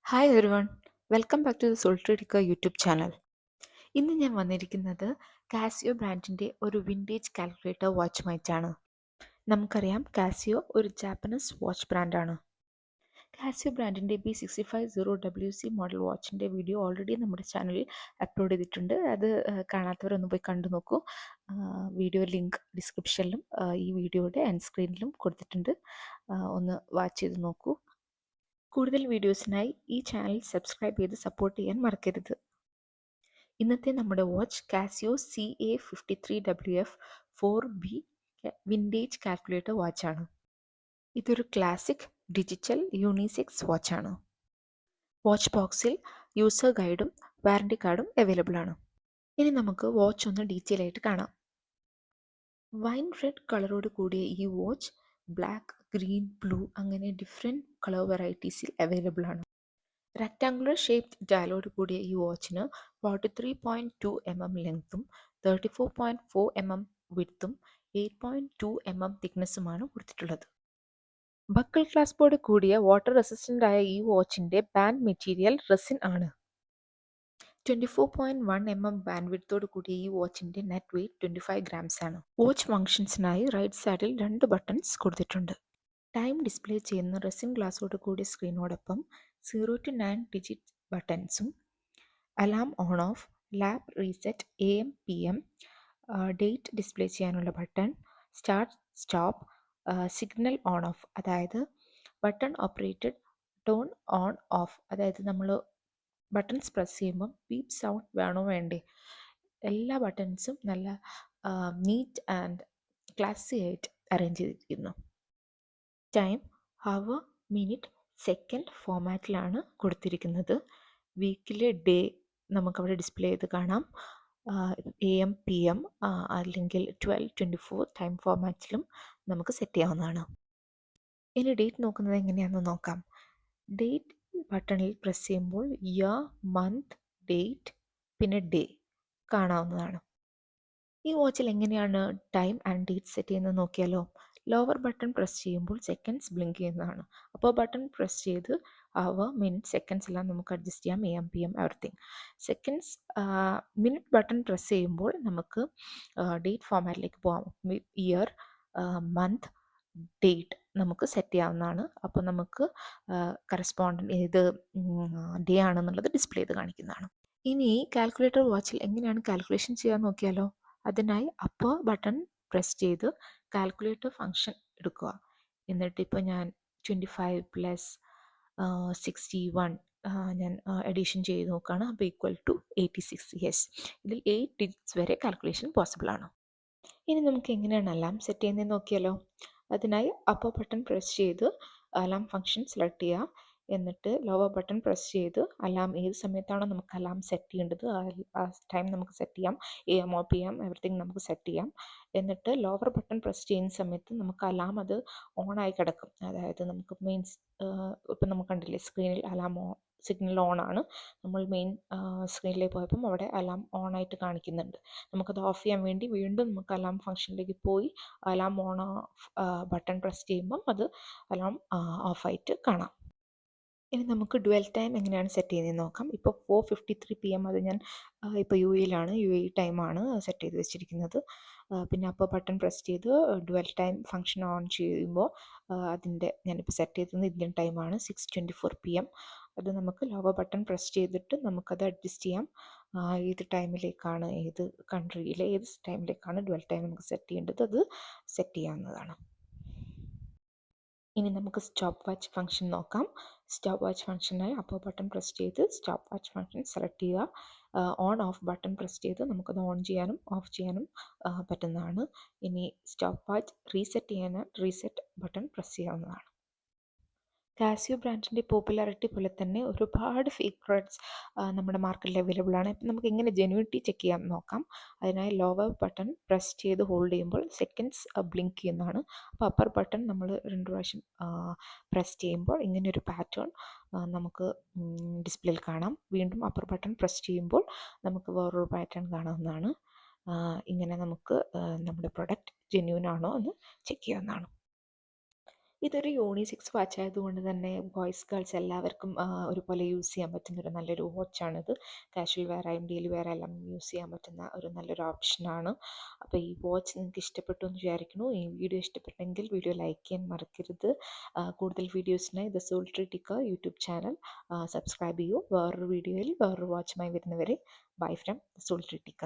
Hi everyone, welcome back to the സോൾട്രേഡിക്ക YouTube channel. ഇന്ന് ഞാൻ വന്നിരിക്കുന്നത് കാസിയോ ബ്രാൻഡിൻ്റെ ഒരു വിൻറ്റേജ് കാൽക്കുലേറ്റർ വാച്ചുമായിട്ടാണ്. നമുക്കറിയാം കാസിയോ ഒരു ജാപ്പനീസ് വാച്ച് ബ്രാൻഡാണ്. കാസിയോ ബ്രാൻഡിൻ്റെ B650WC മോഡൽ വാച്ചിൻ്റെ വീഡിയോ ഓൾറെഡി നമ്മുടെ ചാനലിൽ അപ്ലോഡ് ചെയ്തിട്ടുണ്ട്. അത് കാണാത്തവരൊന്ന് പോയി കണ്ടു നോക്കൂ. വീഡിയോ ലിങ്ക് ഡിസ്ക്രിപ്ഷനിലും ഈ വീഡിയോയുടെ എൻഡ് സ്ക്രീനിലും കൊടുത്തിട്ടുണ്ട്. ഒന്ന് വാച്ച് ചെയ്ത് നോക്കൂ. കൂടുതൽ വീഡിയോസിനായി ഈ ചാനൽ സബ്സ്ക്രൈബ് ചെയ്ത് സപ്പോർട്ട് ചെയ്യാൻ മറക്കരുത്. ഇന്നത്തെ നമ്മുടെ watch Casio CA53WF4B vintage calculator വാച്ചാണ്. ഇതൊരു ക്ലാസിക് ഡിജിറ്റൽ യൂണിസെക്സ് വാച്ചാണ്. വാച്ച് ബോക്സിൽ യൂസർ ഗൈഡും വാറണ്ടി കാർഡും അവൈലബിൾ ആണ്. ഇനി നമുക്ക് വാച്ച് ഒന്ന് ഡീറ്റെയിൽ ആയിട്ട് കാണാം. വൈൻ റെഡ് കളറോട് കൂടിയ ഈ വാച്ച് ബ്ലാക്ക്, ഗ്രീൻ, ബ്ലൂ അങ്ങനെ ഡിഫറെൻറ്റ് കളർ വെറൈറ്റീസിൽ അവൈലബിൾ ആണ്. റെക്ടാങ്കുലർ ഷേപ്ഡ് ഡയലോട് കൂടിയ ഈ വാച്ചിന് 43.2 mm ലെങ്ത്തും 34.4 mm വിഡ്ത്തും 8.2 mm തിക്നെസ്സുമാണ് കൊടുത്തിട്ടുള്ളത്. ബക്കിൾ ക്ലാസ്പോട് കൂടിയ വാട്ടർ റെസിസ്റ്റൻ്റ് ആയ ഈ വാച്ചിൻ്റെ ബാൻഡ് മെറ്റീരിയൽ റെസിൻ ആണ്. 24.1 mm ബാൻഡ് വിഡ്ത്തോട് കൂടിയ ഈ വാച്ചിൻ്റെ നെറ്റ് വെയ്റ്റ് 25 grams ആണ്. വാച്ച് ഫങ്ഷൻസിനായി റൈറ്റ് സൈഡിൽ 2 ബട്ടൺസ് കൊടുത്തിട്ടുണ്ട്. ടൈം ഡിസ്പ്ലേ ചെയ്യുന്ന റെസിൻ ഗ്ലാസോട് കൂടിയ സ്ക്രീനോടൊപ്പം 0 to 9 ഡിജിറ്റ് ബട്ടൺസും alarm on off, lap reset, AM PM, date display ചെയ്യാനുള്ള button, start stop, signal on off, അതായത് button operated tone on off, അതായത് നമ്മൾ ബട്ടൺസ് പ്രസ് ചെയ്യുമ്പം ബീപ്പ് സൗണ്ട് വേണോ വേണ്ടേ, എല്ലാ ബട്ടൺസും നല്ല നീറ്റ് ആൻഡ് ക്ലാസി ആയിട്ട് അറേഞ്ച് ചെയ്തിരിക്കുന്നു. ടൈം ഹവർ, മിനിറ്റ്, സെക്കൻഡ് ഫോമാറ്റിലാണ് കൊടുത്തിരിക്കുന്നത്. വീക്കിലെ ഡേ നമുക്കവിടെ ഡിസ്പ്ലേ ചെയ്ത് കാണാം. AM PM അല്ലെങ്കിൽ 12-24 ടൈം ഫോമാറ്റിലും നമുക്ക് സെറ്റ് ചെയ്യാവുന്നതാണ്. ഇനി ഡേറ്റ് നോക്കുന്നത് എങ്ങനെയാണെന്ന് നോക്കാം. ഡേറ്റ് ബട്ടണിൽ പ്രസ് ചെയ്യുമ്പോൾ ഇയർ, മന്ത്, ഡേറ്റ് പിന്നെ ഡേ കാണാവുന്നതാണ്. ഈ വാച്ചിൽ എങ്ങനെയാണ് ടൈം ആൻഡ് ഡേറ്റ് സെറ്റ് ചെയ്യുന്നത് നോക്കിയാലോ. ലോവർ ബട്ടൺ പ്രസ് ചെയ്യുമ്പോൾ സെക്കൻഡ്സ് ബ്ലിങ്ക് ചെയ്യുന്നതാണ്. അപ്പോൾ ബട്ടൺ പ്രസ് ചെയ്ത് അവർ, മിനിറ്റ്, സെക്കൻഡ്സ് എല്ലാം നമുക്ക് അഡ്ജസ്റ്റ് ചെയ്യാം. AM PM everything. Seconds minute button press ചെയ്യുമ്പോൾ നമുക്ക് ഡേറ്റ് ഫോമാറ്റിലേക്ക് പോകാം. ഇയർ, മന്ത്, ഡേറ്റ് നമുക്ക് സെറ്റ് ചെയ്യാവുന്നതാണ്. അപ്പോൾ നമുക്ക് കറസ്പോണ്ടൻ്റ് ഏത് ഡേ ആണെന്നുള്ളത് ഡിസ്പ്ലേ ചെയ്ത് കാണിക്കുന്നതാണ്. ഇനി കാൽക്കുലേറ്റർ വാച്ചിൽ എങ്ങനെയാണ് കാൽക്കുലേഷൻ ചെയ്യാൻ നോക്കിയാലോ. അതിനായി അപ്പർ ബട്ടൺ പ്രസ് ചെയ്ത് കാൽക്കുലേറ്റർ ഫങ്ഷൻ എടുക്കുക. എന്നിട്ട് ഇപ്പോൾ ഞാൻ 25 + 61 ഞാൻ എഡിഷൻ ചെയ്ത് നോക്കുകയാണ്. അപ്പോൾ = 86. യെസ്, ഇതിൽ 8 ഡിജിറ്റ്സ് വരെ കാൽക്കുലേഷൻ പോസിബിൾ ആണ്. ഇനി നമുക്ക് എങ്ങനെയാണ് അലാം സെറ്റ് ചെയ്യുന്നത് നോക്കിയാലോ. അതിനായി അപ്പർ ബട്ടൺ പ്രസ് ചെയ്ത് അലാം ഫങ്ഷൻ സെലക്ട് ചെയ്യുക. എന്നിട്ട് ലോവർ ബട്ടൺ പ്രസ് ചെയ്ത് അലാം ഏത് സമയത്താണോ നമുക്ക് അലാം സെറ്റ് ചെയ്യേണ്ടത് ആ ടൈം നമുക്ക് സെറ്റ് ചെയ്യാം. AM or PM എവറിത്തിങ് നമുക്ക് സെറ്റ് ചെയ്യാം. എന്നിട്ട് ലോവർ ബട്ടൺ പ്രസ് ചെയ്യുന്ന സമയത്ത് നമുക്ക് അലാം അത് ഓണായി കിടക്കും. അതായത് നമുക്ക് മീൻസ് ഇപ്പം നമുക്ക് കണ്ടില്ലേ സ്ക്രീനിൽ അലാം സിഗ്നൽ ഓൺ ആണ്. നമ്മൾ മെയിൻ സ്ക്രീനിലേക്ക് പോയപ്പം അവിടെ അലാം ഓണായിട്ട് കാണിക്കുന്നുണ്ട്. നമുക്കത് ഓഫ് ചെയ്യാൻ വേണ്ടി വീണ്ടും നമുക്ക് അലാം ഫങ്ഷനിലേക്ക് പോയി alarm on off button press ചെയ്യുമ്പം അത് അലാം ഓഫായിട്ട് കാണാം. ഇനി നമുക്ക് ഡ്വൽ ടൈം എങ്ങനെയാണ് സെറ്റ് ചെയ്യുന്നത് നോക്കാം. ഇപ്പോൾ 4:53 PM അത് ഞാൻ ഇപ്പോൾ UAE-യിലാണ്. UAE ടൈമാണ് സെറ്റ് ചെയ്ത് വെച്ചിരിക്കുന്നത്. പിന്നെ അപ്പോൾ ബട്ടൺ പ്രസ് ചെയ്ത് ഡ്വൽ ടൈം ഫങ്ഷൻ ഓൺ ചെയ്യുമ്പോൾ അതിൻ്റെ ഞാനിപ്പോൾ സെറ്റ് ചെയ്തത് ഇന്ത്യൻ ടൈമാണ് 6:24 PM. അത് നമുക്ക് ലോവർ ബട്ടൺ പ്രസ് ചെയ്തിട്ട് നമുക്കത് അഡ്ജസ്റ്റ് ചെയ്യാം. ഏത് ടൈമിലേക്കാണ്, ഏത് കൺട്രിയിലെ ഏത് ടൈമിലേക്കാണ് ഡ്വൽ ടൈം നമുക്ക് സെറ്റ് ചെയ്യേണ്ടത് അത് സെറ്റ് ചെയ്യാവുന്നതാണ്. ഇനി നമുക്ക് സ്റ്റോപ്പ് വാച്ച് ഫങ്ഷൻ നോക്കാം. സ്റ്റോപ്പ് വാച്ച് ഫങ്ഷനായി അപ്പർ ബട്ടൺ പ്രസ് ചെയ്ത് സ്റ്റോപ്പ് വാച്ച് ഫങ്ഷൻ സെലക്ട് ചെയ്യുക. ഓൺ ഓഫ് ബട്ടൺ പ്രസ് ചെയ്ത് നമുക്കത് ഓൺ ചെയ്യാനും ഓഫ് ചെയ്യാനും പറ്റുന്നതാണ്. ഇനി സ്റ്റോപ്പ് വാച്ച് റീസെറ്റ് ചെയ്യാൻ റീസെറ്റ് ബട്ടൺ പ്രസ് ചെയ്യാവുന്നതാണ്. കാസിയോ ബ്രാൻഡിൻ്റെ പോപ്പുലാരിറ്റി പോലെ തന്നെ ഒരുപാട് ഫേക്ക് പ്രോഡക്ട്സ് നമ്മുടെ മാർക്കറ്റിൽ അവൈലബിൾ ആണ്. ഇപ്പം നമുക്ക് എങ്ങനെ ജെന്യൂനിറ്റി ചെക്ക് ചെയ്യാൻ നോക്കാം. അതിനായി ലോവർ ബട്ടൺ പ്രസ് ചെയ്ത് ഹോൾഡ് ചെയ്യുമ്പോൾ സെക്കൻഡ്സ് ബ്ലിങ്ക് ചെയ്യുന്നതാണ്. അപ്പോൾ അപ്പർ ബട്ടൺ നമ്മൾ 2 പ്രാവശ്യം പ്രസ് ചെയ്യുമ്പോൾ ഇങ്ങനെയൊരു പാറ്റേൺ നമുക്ക് ഡിസ്പ്ലേയിൽ കാണാം. വീണ്ടും അപ്പർ ബട്ടൺ പ്രസ് ചെയ്യുമ്പോൾ നമുക്ക് വേറൊരു പാറ്റേൺ കാണാവുന്നതാണ്. ഇങ്ങനെ നമുക്ക് നമ്മുടെ പ്രൊഡക്റ്റ് ജെന്യൂൻ ആണോ എന്ന് ചെക്ക് ചെയ്യാവുന്നതാണ്. ഇതൊരു യൂണിസെക്സ് വാച്ച് ആയതുകൊണ്ട് തന്നെ ബോയ്സ് ഗേൾസ് എല്ലാവർക്കും ഒരുപോലെ യൂസ് ചെയ്യാൻ പറ്റുന്ന ഒരു നല്ലൊരു വാച്ചാണിത്. കാഷ്വൽ വെയർ ആയും ഡെയിലി വെയർ എല്ലാം യൂസ് ചെയ്യാൻ പറ്റുന്ന ഒരു നല്ലൊരു ഓപ്ഷനാണ്. അപ്പോൾ ഈ വാച്ച് നിങ്ങൾക്ക് ഇഷ്ടപ്പെട്ടു എന്ന് വിചാരിക്കുന്നു. ഈ വീഡിയോ ഇഷ്ടപ്പെട്ടെങ്കിൽ വീഡിയോ ലൈക്ക് ചെയ്യാൻ മറക്കരുത്. കൂടുതൽ വീഡിയോസിനായി the sultry Tikka YouTube channel subscribe ചെയ്യൂ. വേറൊരു വീഡിയോയിൽ വേറൊരു വാച്ചുമായി വരുന്നവരെ bye from the sultry tikka.